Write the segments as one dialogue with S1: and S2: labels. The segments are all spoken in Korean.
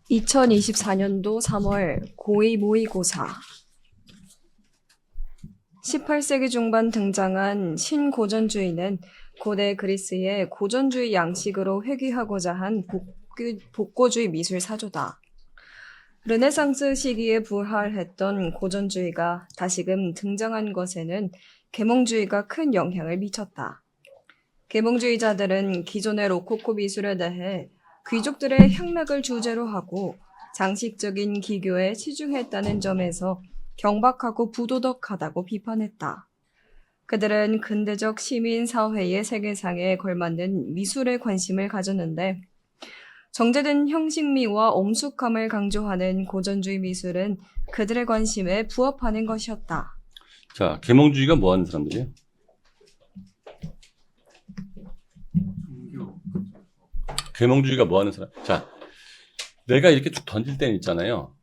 S1: 2024년도 3월 고2 모의고사 18세기 중반 등장한 신고전주의는 고대 그리스의 고전주의 양식으로 회귀하고자 한 복고주의 미술 사조다. 르네상스 시기에 부활했던 고전주의가 다시금 등장한 것에는 계몽주의가 큰 영향을 미쳤다. 계몽주의자들은 기존의 로코코 미술에 대해 귀족들의 향락을 주제로 하고 장식적인 기교에 치중했다는 점에서 경박하고 부도덕하다고 비판했다. 그들은 근대적 시민사회의 세계상에 걸맞는 미술에 관심을 가졌는데 정제된 형식미와 엄숙함을 강조하는 고전주의 미술은 그들의 관심에 부합하는 것이었다.
S2: 자, 계몽주의가 뭐 하는 사람들이에요? 계몽주의가 뭐 하는 사람? 자, 내가 이렇게 쭉 던질 때는 있잖아요.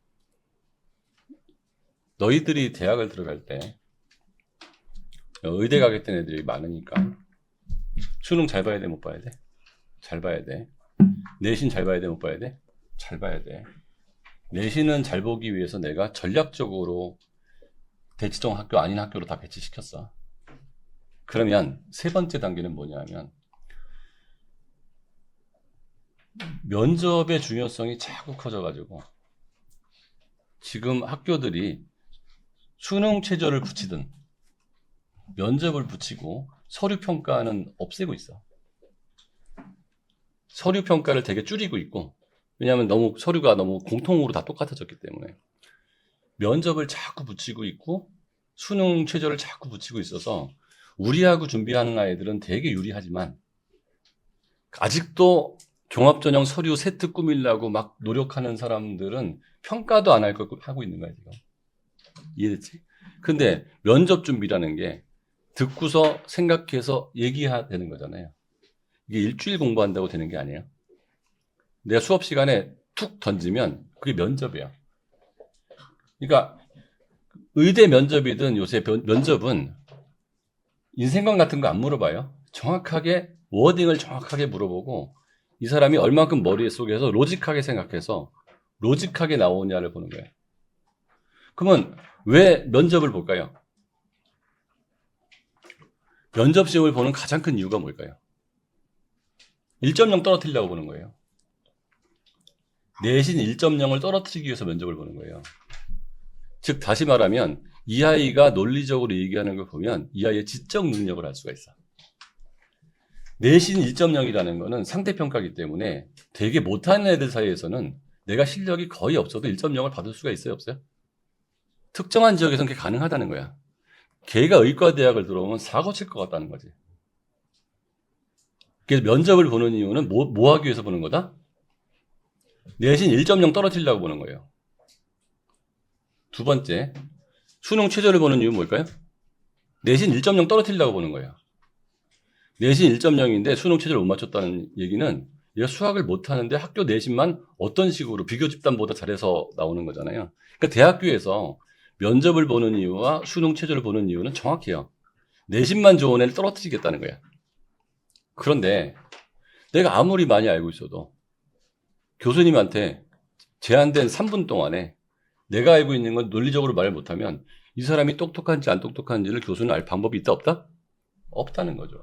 S2: 너희들이 대학을 들어갈 때, 의대 가겠다는 애들이 많으니까, 수능 잘 봐야 돼, 못 봐야 돼? 잘 봐야 돼. 내신 잘 봐야 돼, 못 봐야 돼? 잘 봐야 돼. 내신은 잘 보기 위해서 내가 전략적으로 대치동 학교 아닌 학교로 다 배치시켰어. 그러면 세 번째 단계는 뭐냐면, 면접의 중요성이 자꾸 커져가지고 지금 학교들이 수능 최저를 붙이든 면접을 붙이고 서류 평가는 없애고 있어. 서류 평가를 되게 줄이고 있고, 왜냐하면 서류가 너무 공통으로 다 똑같아졌기 때문에 면접을 자꾸 붙이고 있고 수능 최저를 자꾸 붙이고 있어서 우리하고 준비하는 아이들은 되게 유리하지만 아직도 종합전형 서류 세트 꾸밀려고 막 노력하는 사람들은 평가도 안 할 거 하고 있는 거야, 지금. 이해됐지? 근데 면접 준비라는 게 듣고서 생각해서 얘기해야 되는 거잖아요. 이게 일주일 공부한다고 되는 게 아니에요. 내가 수업 시간에 툭 던지면 그게 면접이야. 그러니까 의대 면접이든 요새 면접은 인생관 같은 거 안 물어봐요. 정확하게 워딩을 정확하게 물어보고 이 사람이 얼만큼 머릿속에서 로직하게 생각해서 로직하게 나오냐를 보는 거예요. 그러면 왜 면접을 볼까요? 면접 시험을 보는 가장 큰 이유가 뭘까요? 1.0 떨어뜨리려고 보는 거예요. 내신 1.0을 떨어뜨리기 위해서 면접을 보는 거예요. 즉 다시 말하면 이 아이가 논리적으로 얘기하는 걸 보면 이 아이의 지적 능력을 알 수가 있어. 내신 1.0이라는 거는 상대평가이기 때문에 되게 못하는 애들 사이에서는 내가 실력이 거의 없어도 1.0을 받을 수가 있어요, 없어요? 특정한 지역에서는 그게 가능하다는 거야. 걔가 의과대학을 들어오면 사고 칠 것 같다는 거지. 그래서 면접을 보는 이유는 뭐 하기 위해서 보는 거다? 내신 1.0 떨어뜨리려고 보는 거예요. 두 번째, 수능 최저를 보는 이유는 뭘까요? 내신 1.0 떨어뜨리려고 보는 거예요. 내신 1.0인데 수능 최저를 못 맞췄다는 얘기는 얘가 수학을 못하는데 학교 내신만 어떤 식으로 비교 집단보다 잘해서 나오는 거잖아요. 그러니까 대학교에서 면접을 보는 이유와 수능 최저를 보는 이유는 정확해요. 내신만 좋은 애를 떨어뜨리겠다는 거야. 그런데 내가 아무리 많이 알고 있어도 교수님한테 제한된 3분 동안에 내가 알고 있는 건 논리적으로 말을 못하면 이 사람이 똑똑한지 안 똑똑한지를 교수는 알 방법이 있다 없다? 없다는 거죠.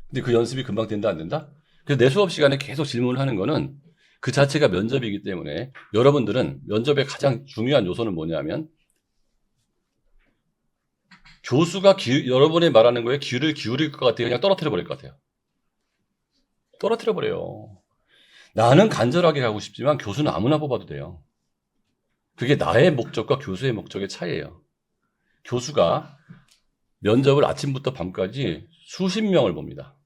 S2: 근데 그 연습이 금방 된다 안 된다? 그래서 내 수업 시간에 계속 질문을 하는 거는 그 자체가 면접이기 때문에 여러분들은 면접의 가장 중요한 요소는 뭐냐면 교수가 여러분이 말하는 거에 귀를 기울일 것 같아요? 그냥 떨어뜨려 버릴 것 같아요? 떨어뜨려 버려요. 나는 간절하게 가고 싶지만 교수는 아무나 뽑아도 돼요. 그게 나의 목적과 교수의 목적의 차이예요. 교수가 면접을 아침부터 밤까지 수십 명을 봅니다.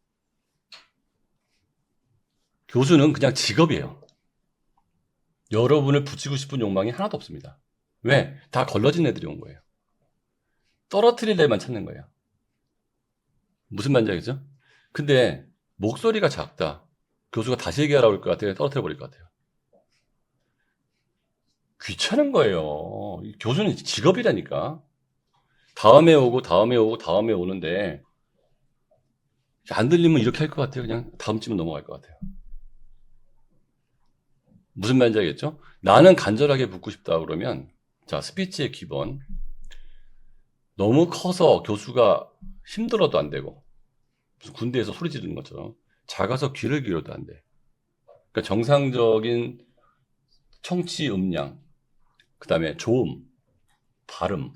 S2: 교수는 그냥 직업이에요. 여러분을 붙이고 싶은 욕망이 하나도 없습니다. 왜? 다 걸러진 애들이 온 거예요. 떨어뜨릴 애만 찾는 거예요. 무슨 말인지 알겠죠? 근데 목소리가 작다. 교수가 다시 얘기하라고 할 것 같아요. 떨어뜨려 버릴 것 같아요. 귀찮은 거예요. 교수는 직업이라니까. 다음에 오고 다음에 오고 다음에 오는데 안 들리면 이렇게 할 것 같아요. 그냥 다음 질문 넘어갈 것 같아요. 무슨 말인지 알겠죠? 나는 간절하게 묻고 싶다 그러면 자, 스피치의 기본. 너무 커서 교수가 힘들어도 안 되고 무슨 군대에서 소리 지르는 것처럼 작아서 귀를 기울여도 안 돼. 그러니까 정상적인 청취 음량, 그 다음에 조음, 발음.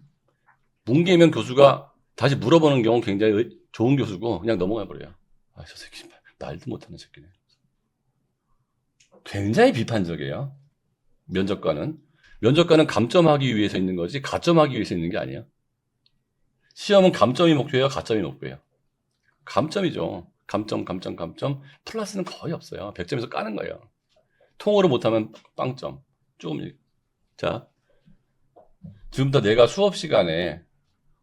S2: 뭉개면 교수가 다시 물어보는 경우 굉장히 좋은 교수고 그냥 넘어가 버려요. 아, 저 새끼 말도 못하는 새끼네. 굉장히 비판적이에요. 면접관은 감점하기 위해서 있는 거지 가점하기 위해서 있는 게 아니에요. 시험은 감점이 목표예요, 가점이 목표예요. 감점이죠. 감점. 플러스는 거의 없어요. 100점에서 까는 거예요. 통으로 못하면 빵점. 조금. 자, 지금부터 내가 수업 시간에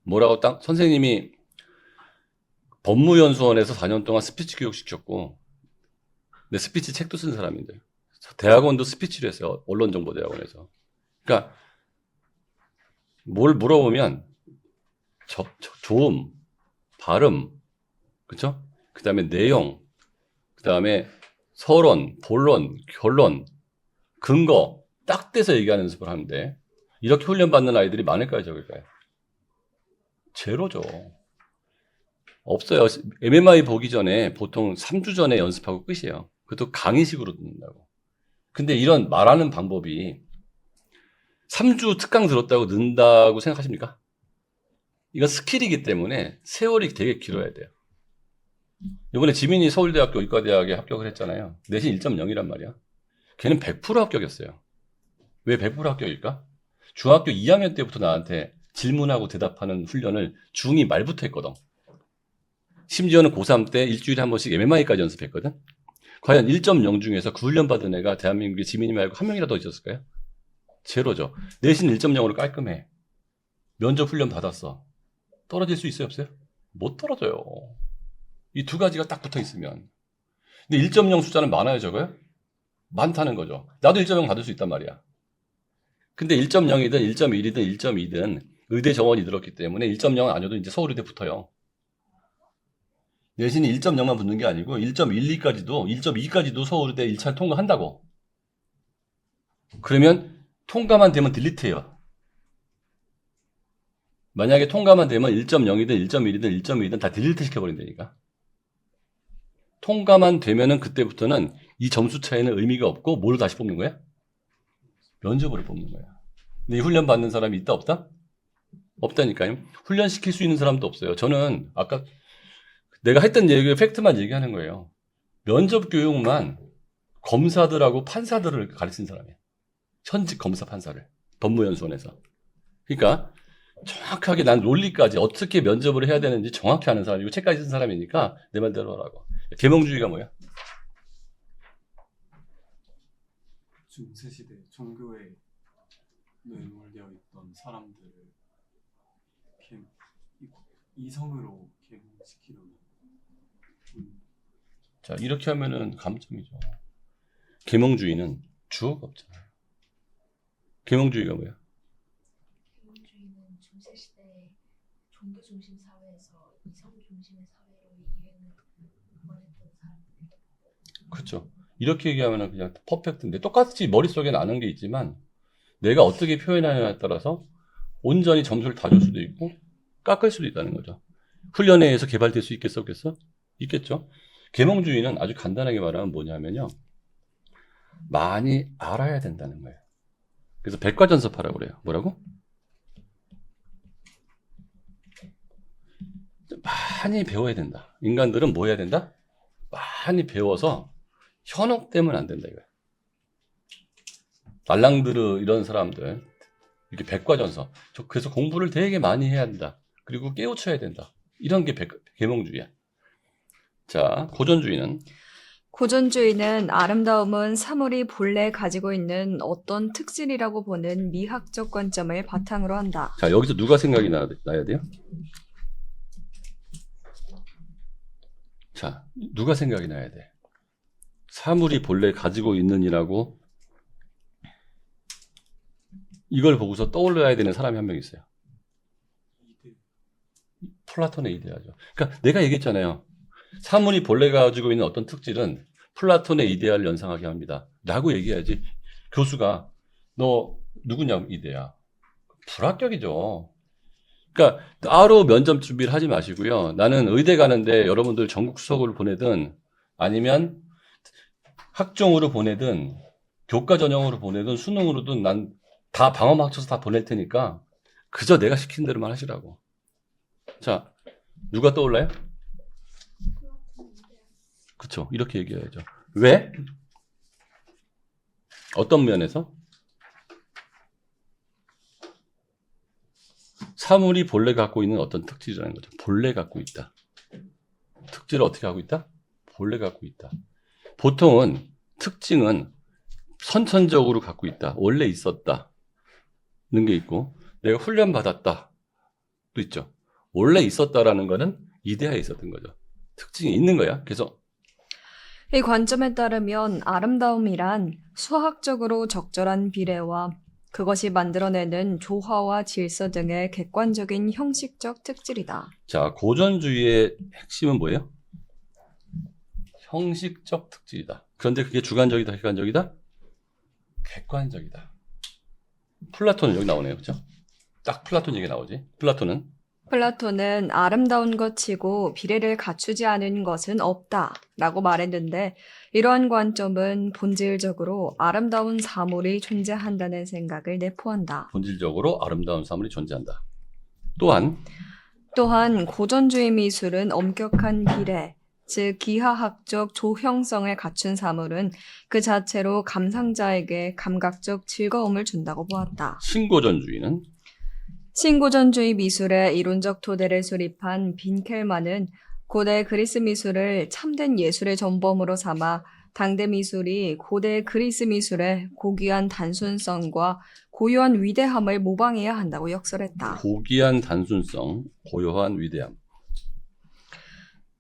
S2: 뭐라고 선생님이 법무연수원에서 4년 동안 스피치 교육 시켰고, 내 스피치 책도 쓴 사람인데, 대학원도 스피치를 했어요. 언론정보대학원에서. 그러니까 뭘 물어보면 조음, 발음, 그쵸? 그 다음에 내용, 그 다음에 서론, 본론, 결론, 근거 딱 떼서 얘기하는 연습을 하는데 이렇게 훈련받는 아이들이 많을까요, 적을까요? 제로죠. 없어요. MMI 보기 전에 보통 3주 전에 연습하고 끝이에요. 그것도 강의식으로 듣는다고. 근데 이런 말하는 방법이 3주 특강 들었다고 는다고 생각하십니까? 이건 스킬이기 때문에 세월이 되게 길어야 돼요. 이번에 지민이 서울대학교 의과대학에 합격을 했잖아요. 내신 1.0이란 말이야. 걔는 100% 합격이었어요. 왜 100% 합격일까? 중학교 2학년 때부터 나한테 질문하고 대답하는 훈련을 중2 말부터 했거든. 심지어는 고3 때 일주일에 한 번씩 MMI까지 연습했거든. 과연 1.0 중에서 그 훈련 받은 애가 대한민국에 지민이 말고 한 명이라도 있었을까요? 제로죠. 내신 1.0으로 깔끔해. 면접 훈련 받았어. 떨어질 수 있어요, 없어요? 못 떨어져요. 이 두 가지가 딱 붙어 있으면. 근데 1.0 숫자는 많아요, 적어요? 많다는 거죠. 나도 1.0 받을 수 있단 말이야. 근데 1.0이든 1.1이든 1.2든 의대 정원이 들었기 때문에 1.0 아니어도 이제 서울의대 붙어요. 내신이 1.0만 붙는 게 아니고 1.12까지도 1.2까지도 서울의대 1차를 통과한다고. 그러면 통과만 되면 딜리트해요. 만약에 통과만 되면 1.0이든 1.1이든 1.2든 다 딜리트 시켜버린다니까. 통과만 되면은 그때부터는 이 점수 차이는 의미가 없고 뭘 다시 뽑는 거야? 면접으로 뽑는 거야. 근데 이 훈련 받는 사람이 있다 없다? 없다니까요. 훈련 시킬 수 있는 사람도 없어요. 저는 아까 내가 했던 얘기, 팩트만 얘기하는 거예요. 면접 교육만 검사들하고 판사들을 가르친 사람이에요. 현직 검사 판사를. 법무연수원에서. 그러니까 정확하게 난 논리까지 어떻게 면접을 해야 되는지 정확히 아는 사람이고 책까지 쓴 사람이니까 내 말대로 하라고. 계몽주의가 뭐야?
S3: 중세시대 종교에 매몰되어 있던 사람들을 이성으로 계몽시키려는.
S2: 자, 이렇게 하면은 감점이죠. 계몽주의는 주어가 없잖아요. 계몽주의가 뭐야?
S4: 계몽주의는 중세시대 종교 중심 사회에서 이성 중심의 사회로 이행을 원했던 사람들.
S2: 그렇죠. 이렇게 얘기하면은 그냥 퍼펙트인데 똑같이 머릿속에 나는 게 있지만 내가 어떻게 표현하느냐에 따라서 온전히 점수를 다 줄 수도 있고 깎을 수도 있다는 거죠. 훈련에 의해서 개발될 수 있겠어, 없겠어? 있겠죠. 계몽주의는 아주 간단하게 말하면 뭐냐면요. 많이 알아야 된다는 거예요. 그래서 백과전섭하라고 그래요. 뭐라고? 많이 배워야 된다. 인간들은 뭐 해야 된다? 많이 배워서 현혹되면 안 된다 이거야. 알랑드르 이런 사람들 이렇게 백과전서. 그래서 공부를 되게 많이 해야 된다. 그리고 깨우쳐야 된다. 이런 게 계몽주의야. 자, 고전주의는
S1: 고전주의는 아름다움은 사물이 본래 가지고 있는 어떤 특질이라고 보는 미학적 관점을 바탕으로 한다.
S2: 자, 여기서 누가 생각이 나야 돼요? 자, 누가 생각이 나야 돼? 사물이 본래 가지고 있는이라고 이걸 보고서 떠올려야 되는 사람이 한 명 있어요. 플라톤의 이데아죠. 그러니까 내가 얘기했잖아요. 사물이 본래 가지고 있는 어떤 특질은 플라톤의 이데아를 연상하게 합니다. 라고 얘기해야지 교수가 너 누구냐 이대야. 불합격이죠. 그러니까 따로 면접 준비를 하지 마시고요. 나는 의대 가는데 여러분들 전국 수석으로 보내든 아니면 학종으로 보내든 교과 전형으로 보내든 수능으로든 난 다 방어 맞춰서 다 보낼 테니까 그저 내가 시킨 대로만 하시라고. 자, 누가 떠올라요? 그쵸. 이렇게 얘기해야죠. 왜? 어떤 면에서? 사물이 본래 갖고 있는 어떤 특질이라는 거죠. 본래 갖고 있다. 특질을 어떻게 하고 있다? 본래 갖고 있다. 보통은 특징은 선천적으로 갖고 있다. 원래 있었다. 는 게 있고 내가 훈련받았다. 도 있죠. 원래 있었다라는 거는 이데아에 있었던 거죠. 특징이 있는 거야. 그래서
S1: 이 관점에 따르면 아름다움이란 수학적으로 적절한 비례와 그것이 만들어내는 조화와 질서 등의 객관적인 형식적 특질이다.
S2: 자, 고전주의의 핵심은 뭐예요? 형식적 특질이다. 그런데 그게 주관적이다, 객관적이다? 객관적이다. 플라톤은 여기 나오네요. 그렇죠? 딱 플라톤 얘기 나오지.
S1: 플라톤은 아름다운 것 치고 비례를 갖추지 않은 것은 없다라고 말했는데 이러한 관점은 본질적으로 아름다운 사물이 존재한다는 생각을 내포한다.
S2: 본질적으로 아름다운 사물이 존재한다. 또한
S1: 고전주의 미술은 엄격한 비례, 즉 기하학적 조형성을 갖춘 사물은 그 자체로 감상자에게 감각적 즐거움을 준다고 보았다. 신고전주의 미술의 이론적 토대를 수립한 빈켈만은 고대 그리스 미술을 참된 예술의 전범으로 삼아 당대 미술이 고대 그리스 미술의 고귀한 단순성과 고요한 위대함을 모방해야 한다고 역설했다.
S2: 고귀한 단순성, 고요한 위대함.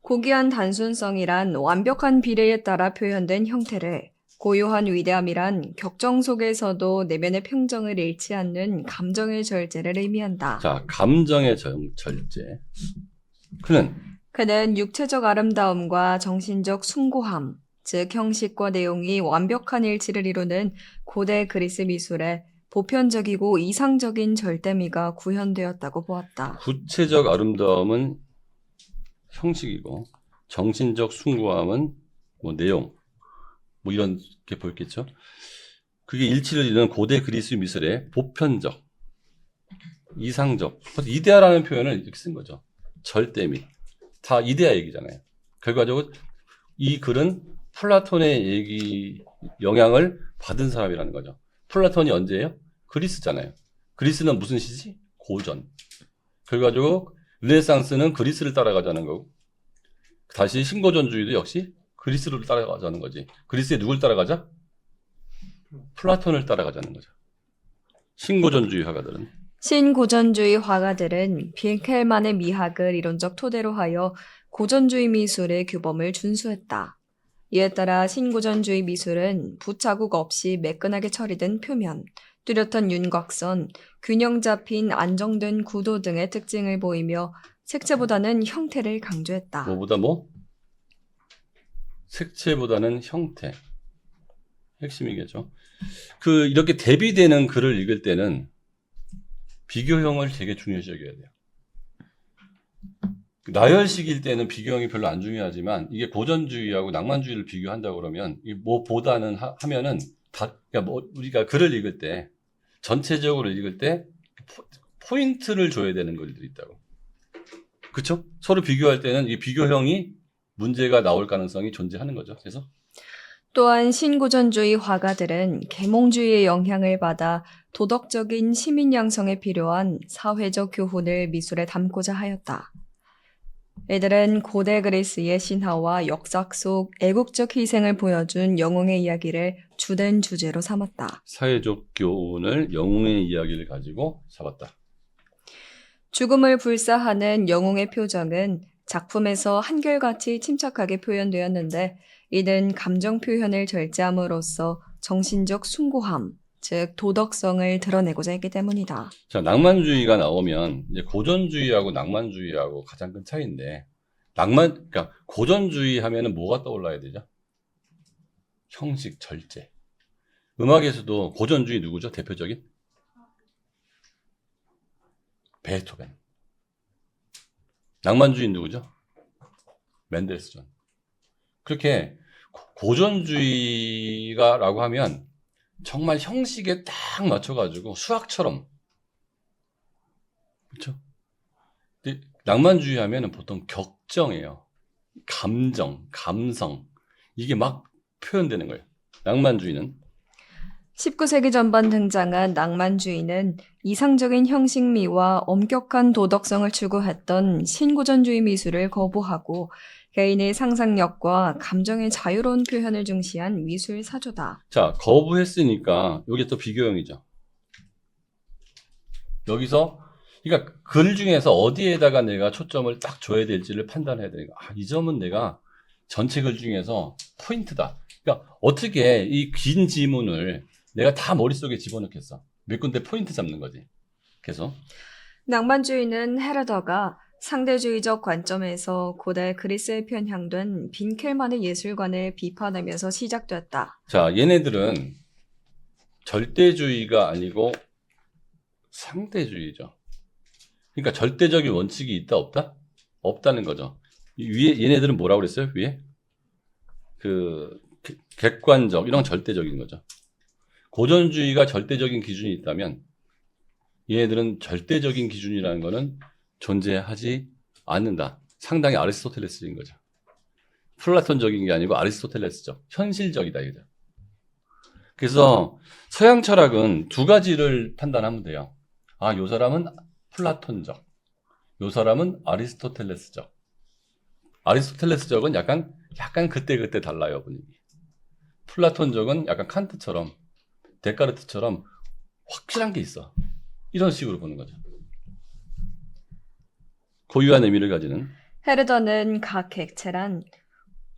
S1: 고귀한 단순성이란 완벽한 비례에 따라 표현된 형태를, 고요한 위대함이란 격정 속에서도 내면의 평정을 잃지 않는 감정의 절제를 의미한다.
S2: 자, 감정의 절제.
S1: 그는 육체적 아름다움과 정신적 숭고함, 즉 형식과 내용이 완벽한 일치를 이루는 고대 그리스 미술의 보편적이고 이상적인 절대미가 구현되었다고 보았다.
S2: 구체적 아름다움은 형식이고 정신적 숭고함은 내용 이런 게 보였겠죠. 그게 일치를 이루는 고대 그리스 미술의 보편적, 이상적, 이데아라는 표현을 이렇게 쓴 거죠. 절대미. 다 이데아 얘기잖아요. 결과적으로 이 글은 플라톤의 얘기 영향을 받은 사람이라는 거죠. 플라톤이 언제예요? 그리스잖아요. 그리스는 무슨 시지? 고전. 결과적으로 르네상스는 그리스를 따라가자는 거고 다시 신고전주의도 역시 그리스를 따라가자는 거지. 그리스에 누굴 따라가자? 플라톤을 따라가자는 거죠. 신고전주의 화가들은.
S1: 신고전주의 화가들은 빈켈만의 미학을 이론적 토대로 하여 고전주의 미술의 규범을 준수했다. 이에 따라 신고전주의 미술은 부자국 없이 매끈하게 처리된 표면, 뚜렷한 윤곽선, 균형 잡힌 안정된 구도 등의 특징을 보이며 색채보다는 형태를 강조했다.
S2: 뭐보다 뭐? 색채보다는 형태. 핵심이겠죠. 이렇게 대비되는 글을 읽을 때는 비교형을 되게 중요시 여겨야 돼요. 나열식일 때는 비교형이 별로 안 중요하지만 이게 고전주의하고 낭만주의를 비교한다고 그러면 뭐보다는 하면은 그러니까 우리가 글을 읽을 때 전체적으로 읽을 때 포인트를 줘야 되는 글들이 있다고. 그렇죠? 서로 비교할 때는 이 비교형이 문제가 나올 가능성이 존재하는 거죠. 그래서
S1: 또한 신고전주의 화가들은 계몽주의의 영향을 받아 도덕적인 시민 양성에 필요한 사회적 교훈을 미술에 담고자 하였다. 이들은 고대 그리스의 신화와 역사 속 애국적 희생을 보여준 영웅의 이야기를 주된 주제로 삼았다.
S2: 사회적 교훈을 영웅의 이야기를 가지고 잡았다.
S1: 죽음을 불사하는 영웅의 표정은 작품에서 한결같이 침착하게 표현되었는데 이는 감정 표현을 절제함으로써 정신적 숭고함, 즉 도덕성을 드러내고자 했기 때문이다.
S2: 자, 낭만주의가 나오면 이제 고전주의하고 낭만주의하고 가장 큰 차이인데 그러니까 고전주의 하면은 뭐가 떠올라야 되죠? 형식, 절제. 음악에서도 고전주의 누구죠? 대표적인? 베토벤. 낭만주의 누구죠? 맨델스존. 그렇게 고전주의가라고 하면 정말 형식에 딱 맞춰가지고 수학처럼, 그렇죠? 낭만주의 하면은 보통 격정이에요. 감정, 감성 이게 막 표현되는 거예요. 낭만주의는
S1: 19세기 전반 등장한 낭만주의는 이상적인 형식미와 엄격한 도덕성을 추구했던 신고전주의 미술을 거부하고 개인의 상상력과 감정의 자유로운 표현을 중시한 미술 사조다.
S2: 자 거부했으니까 이게 또 비교형이죠. 여기서 그러니까 글 중에서 어디에다가 내가 초점을 딱 줘야 될지를 판단해야 되는 거야. 이 점은 내가 전체 글 중에서 포인트다. 그러니까 어떻게 이 긴 지문을 내가 다 머릿속에 집어넣겠어. 몇 군데 포인트 잡는 거지. 계속.
S1: 낭만주의는 헤르더가 상대주의적 관점에서 고대 그리스에 편향된 빈켈만의 예술관을 비판하면서 시작됐다.
S2: 자, 얘네들은 절대주의가 아니고 상대주의죠. 그러니까 절대적인 원칙이 있다 없다? 없다는 거죠. 위에 얘네들은 뭐라고 그랬어요? 위에? 객관적 이런 건 절대적인 거죠. 고전주의가 절대적인 기준이 있다면 얘네들은 절대적인 기준이라는 거는 존재하지 않는다. 상당히 아리스토텔레스인 거죠. 플라톤적인 게 아니고 아리스토텔레스적, 현실적이다 이거죠. 그래서 서양 철학은 두 가지를 판단하면 돼요. 아, 요 사람은 플라톤적, 요 사람은 아리스토텔레스적. 아리스토텔레스적은 약간 그때 달라요, 분위기. 플라톤적은 약간 칸트처럼, 데카르트처럼 확실한 게 있어. 이런 식으로 보는 거죠. 고유한 의미를 가지는.
S1: 헤르더는 각 객체란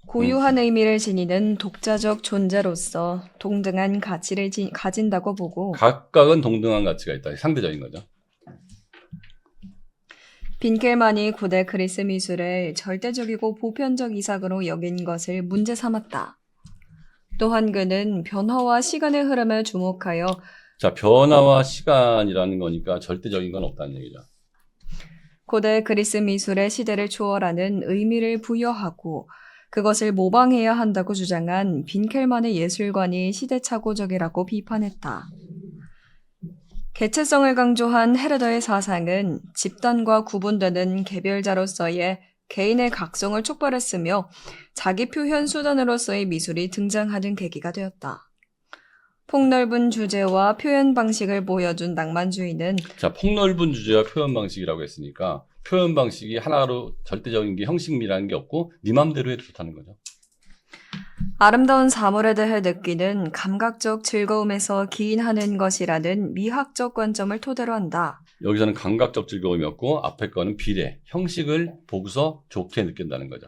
S1: 고유한 의미를 지니는 독자적 존재로서 동등한 가치를 가진다고 보고
S2: 각각은 동등한 가치가 있다. 상대적인 거죠.
S1: 빈켈만이 고대 그리스 미술을 절대적이고 보편적 이상으로 여긴 것을 문제 삼았다. 또한 그는 변화와 시간의 흐름에 주목하여
S2: 자, 변화와 시간이라는 거니까 절대적인 건 없다는 얘기죠.
S1: 고대 그리스 미술의 시대를 초월하는 의미를 부여하고 그것을 모방해야 한다고 주장한 빈켈만의 예술관이 시대착오적이라고 비판했다. 개체성을 강조한 헤르더의 사상은 집단과 구분되는 개별자로서의 개인의 각성을 촉발했으며 자기 표현 수단으로서의 미술이 등장하는 계기가 되었다. 폭넓은 주제와 표현 방식을 보여준 낭만주의는
S2: 자, 폭넓은 주제와 표현 방식이라고 했으니까 표현 방식이 하나로 절대적인 게 형식미라는 게 없고 네 맘대로 해도 좋다는 거죠.
S1: 아름다운 사물에 대해 느끼는 감각적 즐거움에서 기인하는 것이라는 미학적 관점을 토대로 한다.
S2: 여기서는 감각적 즐거움이 없고 앞에 거는 비례, 형식을 보고서 좋게 느낀다는 거죠.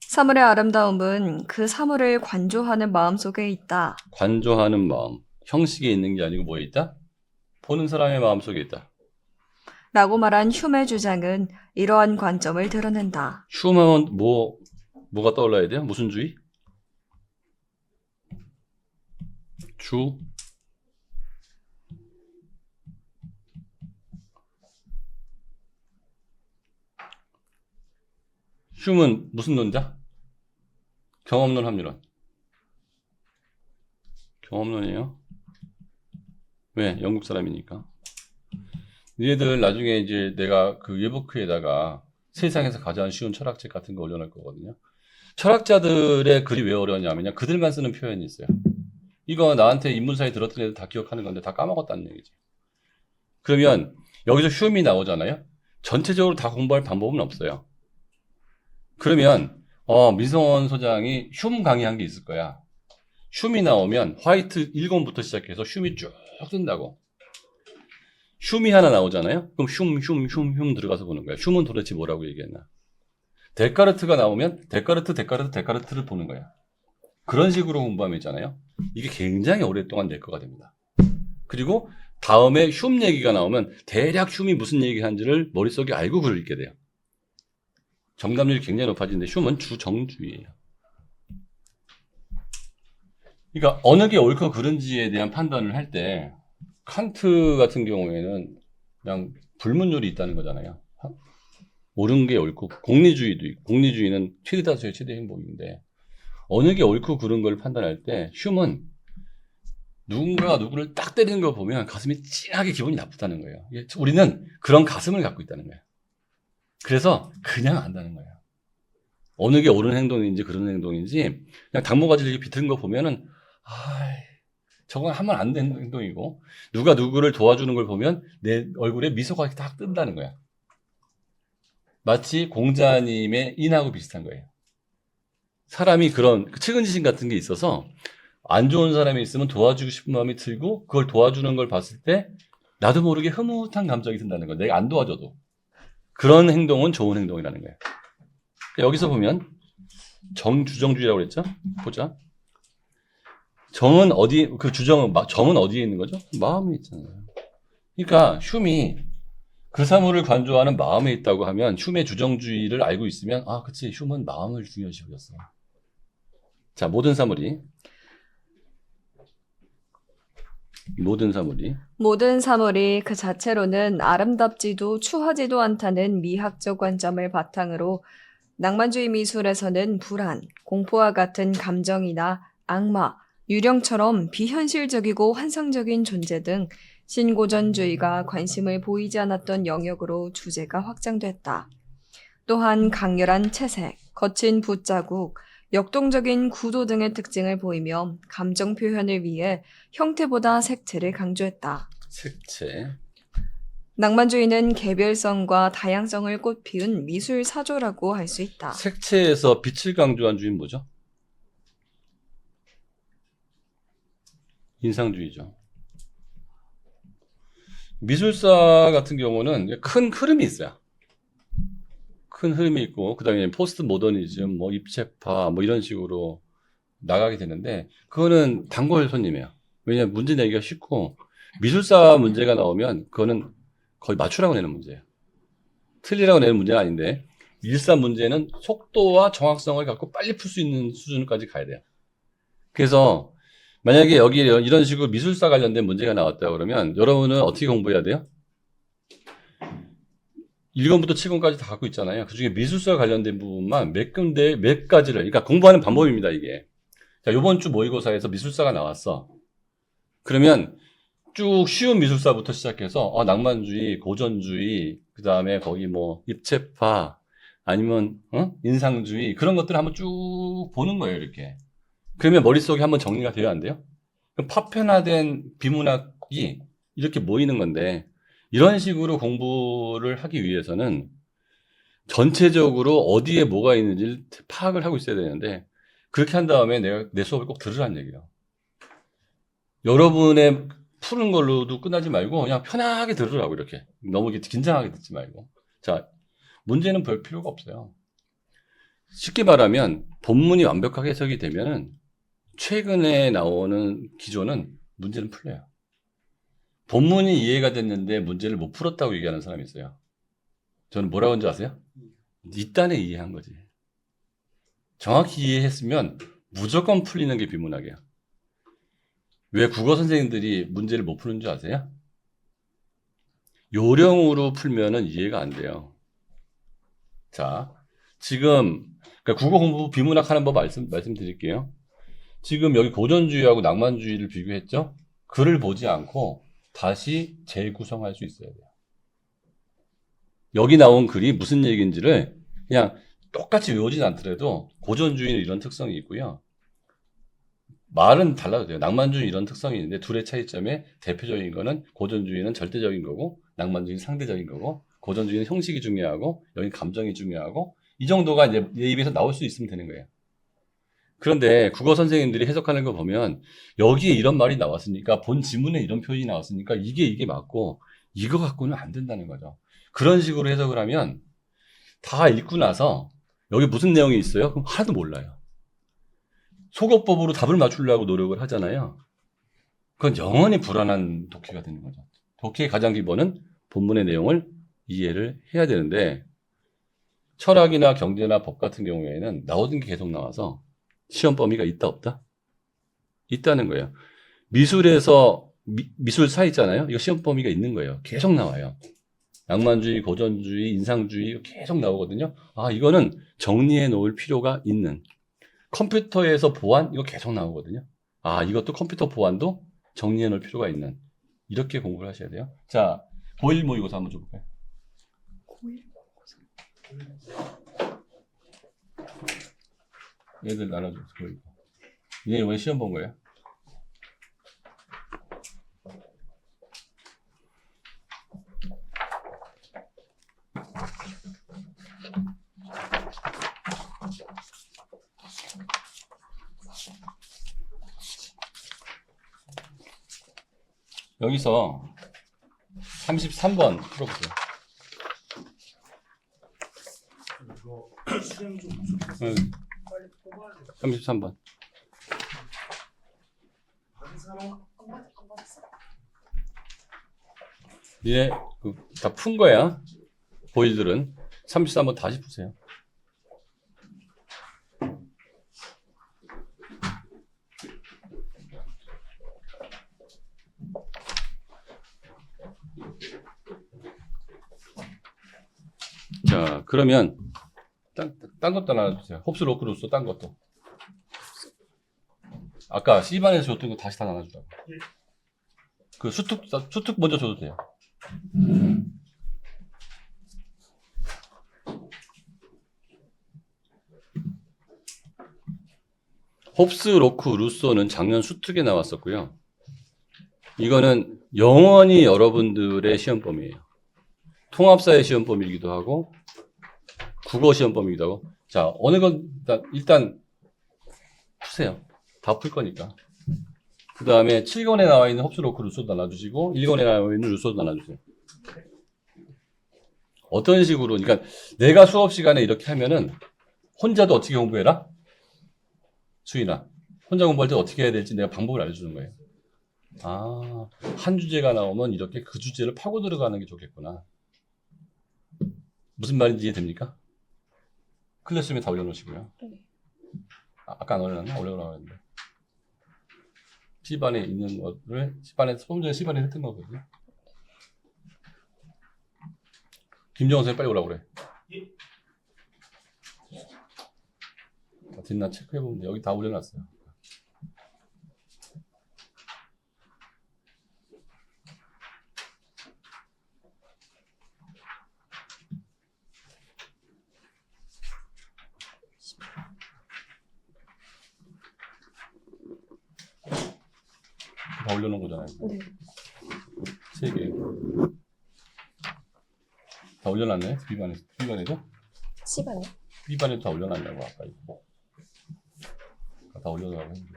S1: 사물의 아름다움은 그 사물을 관조하는 마음 속에 있다.
S2: 관조하는 마음, 형식에 있는 게 아니고 뭐에 있다? 보는 사람의 마음 속에 있다.
S1: 라고 말한 흉의 주장은 이러한 관점을 드러낸다.
S2: 흉하면 뭐가 떠올라야 돼요? 무슨 주의? 흉은 무슨 논자? 경험론, 합리론. 경험론이에요. 왜? 영국 사람이니까. 얘들 나중에 이제 내가 그 예부크에다가 세상에서 가장 쉬운 철학책 같은 거 올려놓을 거거든요. 철학자들의 글이 왜 어려웠냐면요. 그들만 쓰는 표현이 있어요. 이거 나한테 인문사에 들었던 애들 다 기억하는 건데 다 까먹었다는 얘기죠. 그러면 여기서 흉이 나오잖아요. 전체적으로 다 공부할 방법은 없어요. 그러면 민성원 소장이 흉 강의한 게 있을 거야. 흉이 나오면 화이트 1권부터 시작해서 흉이 쭉 뜬다고. 흉이 하나 나오잖아요. 그럼 흉 들어가서 보는 거야. 흉은 도대체 뭐라고 얘기했나. 데카르트가 나오면 데카르트를 보는 거야. 그런 식으로 공부하면 있잖아요. 이게 굉장히 오랫동안 낼 거가 됩니다. 그리고 다음에 흉 얘기가 나오면 대략 흉이 무슨 얘기하는지를 머릿속에 알고 글을 읽게 돼요. 정답률이 굉장히 높아지는데 흉은 주정주의예요. 그러니까 어느 게 옳고 그른지에 대한 판단을 할 때 칸트 같은 경우에는 그냥 불문율이 있다는 거잖아요. 옳은 게 옳고 공리주의도 있고 공리주의는 최대다수의 최대 행복인데 어느 게 옳고 그른 걸 판단할 때 흉은 누군가가 누구를 딱 때리는 걸 보면 가슴이 찡하게 기분이 나쁘다는 거예요. 우리는 그런 가슴을 갖고 있다는 거예요. 그래서 그냥 안다는 거예요. 어느 게 옳은 행동인지 그런 행동인지 그냥 당모가지를 이렇게 비틀는 거 보면은 저건 하면 안 되는 행동이고 누가 누구를 도와주는 걸 보면 내 얼굴에 미소가 딱 뜬다는 거야. 마치 공자님의 인하고 비슷한 거예요. 사람이 그런 측은지심 같은 게 있어서 안 좋은 사람이 있으면 도와주고 싶은 마음이 들고 그걸 도와주는 걸 봤을 때 나도 모르게 흐뭇한 감정이 든다는 거예요. 내가 안 도와줘도. 그런 행동은 좋은 행동이라는 거예요. 여기서 보면 정주정주의라고 그랬죠? 보자. 정은 어디, 정은 어디에 있는 거죠? 마음에 있잖아요. 그러니까 흉이 그 사물을 관조하는 마음에 있다고 하면 흉의 주정주의를 알고 있으면 그치, 흉은 마음을 중요시 여겼어. 자, 모든 사물이
S1: 모든 사물이 그 자체로는 아름답지도 추하지도 않다는 미학적 관점을 바탕으로 낭만주의 미술에서는 불안, 공포와 같은 감정이나 악마, 유령처럼 비현실적이고 환상적인 존재 등 신고전주의가 관심을 보이지 않았던 영역으로 주제가 확장됐다. 또한 강렬한 채색, 거친 붓자국, 역동적인 구도 등의 특징을 보이며 감정 표현을 위해 형태보다 색채를 강조했다.
S2: 색채.
S1: 낭만주의는 개별성과 다양성을 꽃피운 미술 사조라고 할 수 있다.
S2: 색채에서 빛을 강조한 주의는 뭐죠? 인상주의죠. 미술사 같은 경우는 큰 흐름이 있어요. 큰 흐름이 있고 그다음에 포스트 모더니즘, 입체파 이런 식으로 나가게 되는데 그거는 단골 손님이에요. 왜냐하면 문제 내기가 쉽고 미술사 문제가 나오면 그거는 거의 맞추라고 내는 문제예요. 틀리라고 내는 문제는 아닌데 일사 문제는 속도와 정확성을 갖고 빨리 풀 수 있는 수준까지 가야 돼요. 그래서 만약에 여기 이런 식으로 미술사 관련된 문제가 나왔다 그러면 여러분은 어떻게 공부해야 돼요? 1권부터 7권까지 다 갖고 있잖아요. 그중에 미술사 관련된 부분만 몇 가지를, 그러니까 공부하는 방법입니다, 이게. 자, 요번 주 모의고사에서 미술사가 나왔어. 그러면 쭉 쉬운 미술사부터 시작해서, 낭만주의, 고전주의, 그 다음에 거기 입체파, 아니면, 인상주의, 그런 것들을 한번 쭉 보는 거예요, 이렇게. 그러면 머릿속에 한번 정리가 돼야 안 돼요? 그럼 파편화된 비문학이 이렇게 모이는 건데, 이런 식으로 공부를 하기 위해서는 전체적으로 어디에 뭐가 있는지를 파악을 하고 있어야 되는데 그렇게 한 다음에 내가 내 수업을 꼭 들으라는 얘기예요. 여러분의 푸는 걸로도 끝나지 말고 그냥 편하게 들으라고 이렇게. 너무 긴장하게 듣지 말고. 자, 문제는 볼 필요가 없어요. 쉽게 말하면 본문이 완벽하게 해석이 되면은 최근에 나오는 기조는 문제는 풀려요. 본문이 이해가 됐는데 문제를 못 풀었다고 얘기하는 사람이 있어요. 저는 뭐라고 하는지 아세요? 이딴에 이해한 거지. 정확히 이해했으면 무조건 풀리는 게 비문학이야. 왜 국어 선생님들이 문제를 못 푸는 줄 아세요? 요령으로 풀면은 이해가 안 돼요. 자, 지금 그러니까 국어 공부 비문학 하는 법 말씀드릴게요. 지금 여기 고전주의하고 낭만주의를 비교했죠? 글을 보지 않고 다시 재구성할 수 있어야 돼요. 여기 나온 글이 무슨 얘기인지를 그냥 똑같이 외우진 않더라도 고전주의는 이런 특성이 있고요. 말은 달라도 돼요. 낭만주의는 이런 특성이 있는데 둘의 차이점에 대표적인 거는 고전주의는 절대적인 거고 낭만주의는 상대적인 거고 고전주의는 형식이 중요하고 여기 감정이 중요하고 이 정도가 이제 내 입에서 나올 수 있으면 되는 거예요. 그런데 국어 선생님들이 해석하는 거 보면 여기에 이런 말이 나왔으니까 본 지문에 이런 표현이 나왔으니까 이게 맞고 이거 갖고는 안 된다는 거죠. 그런 식으로 해석을 하면 다 읽고 나서 여기 무슨 내용이 있어요? 그럼 하나도 몰라요. 속어법으로 답을 맞추려고 노력을 하잖아요. 그건 영원히 불안한 독해가 되는 거죠. 독해의 가장 기본은 본문의 내용을 이해를 해야 되는데 철학이나 경제나 법 같은 경우에는 나오는 게 계속 나와서 시험 범위가 있다 없다? 있다는 거예요. 미술에서 미술 사 있잖아요. 이거 시험 범위가 있는 거예요. 계속 나와요. 낭만주의, 고전주의, 인상주의 계속 나오거든요. 아, 이거는 정리해 놓을 필요가 있는. 컴퓨터에서 보안 이거 계속 나오거든요. 아, 이것도 컴퓨터 보안도 정리해 놓을 필요가 있는. 이렇게 공부를 하셔야 돼요. 자, 고1 모의고사 한번 줘볼까요? 얘들 나눠줘서 보이고. 얘 이번에 시험 본 거예요? 여기서 33번 풀어보세요.
S5: 이거 수행 좀
S2: 응,
S5: 빨리 뽑아야 돼.
S2: 33번.
S5: 받은 사람
S4: 안 받았어.
S2: 얘 다 푼 거야. 보일들은 33번 다시 푸세요. 자, 그러면 딴 것도 하나 주세요. 홉스 로크 루소 딴 것도. 아까 C반에서 줬던 거 다시 다 나눠주라고. 그 수특 먼저 줘도 돼요. 홉스, 로크, 루소는 작년 수특에 나왔었고요. 이거는 영원히 여러분들의 시험 범위예요. 통합사의 시험 범위이기도 하고 국어 시험 범위이기도 하고. 자, 어느 건 일단 푸세요. 다 풀 거니까. 그 다음에 7권에 나와 있는 홉스, 로크, 루소도 나눠주시고 1권에 나와 있는 루소도 나눠주세요. 어떤 식으로, 그러니까 내가 수업 시간에 이렇게 하면은 혼자도 어떻게 공부해라? 수인아, 혼자 공부할 때 어떻게 해야 될지 내가 방법을 알려주는 거예요. 아, 한 주제가 나오면 이렇게 그 주제를 파고 들어가는 게 좋겠구나. 무슨 말인지 이해됩니까? 클래스룸에 다 올려놓으시고요. 아까 안 올려놨나? 올려놓았는데. C반에 있는 거를 C반에 조금 전에 C반에 했던 거거든요. 김정은 선생님 빨리 오라고 그래. 뒷나 체크해보면 돼. 여기 다 올려놨어요. 다 올려놓은 거잖아요.
S1: 네.
S2: 3개. 다 올려놨네? B반에도?
S1: C반이요?
S2: B반에도 다 올려놨냐고, 아까 이거. 다 올려놓으라고 했는데.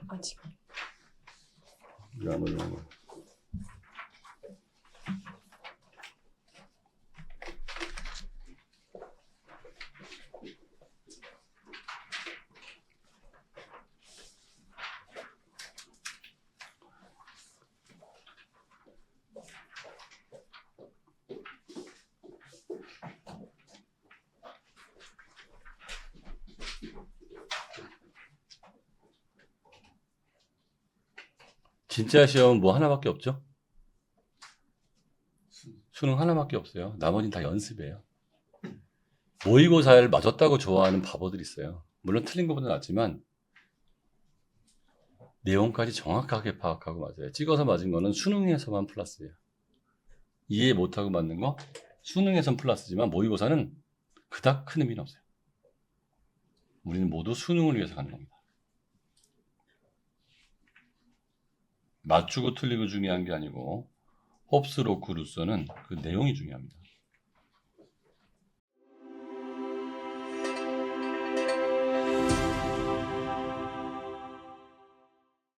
S1: 아직.
S2: 이거 안 올려놓은 거. 진짜 시험은 뭐 하나밖에 없죠? 수능 하나밖에 없어요. 나머지는 다 연습이에요. 모의고사를 맞았다고 좋아하는 바보들이 있어요. 물론 틀린 것보다 낫지만 내용까지 정확하게 파악하고 맞아요. 찍어서 맞은 거는 수능에서만 플러스예요. 이해 못하고 맞는 거 수능에선 플러스지만 모의고사는 그닥 큰 의미는 없어요. 우리는 모두 수능을 위해서 가는 겁니다. 맞추고 틀리고 중요한 게 아니고 홉스, 로크, 루소는 그 내용이 중요합니다.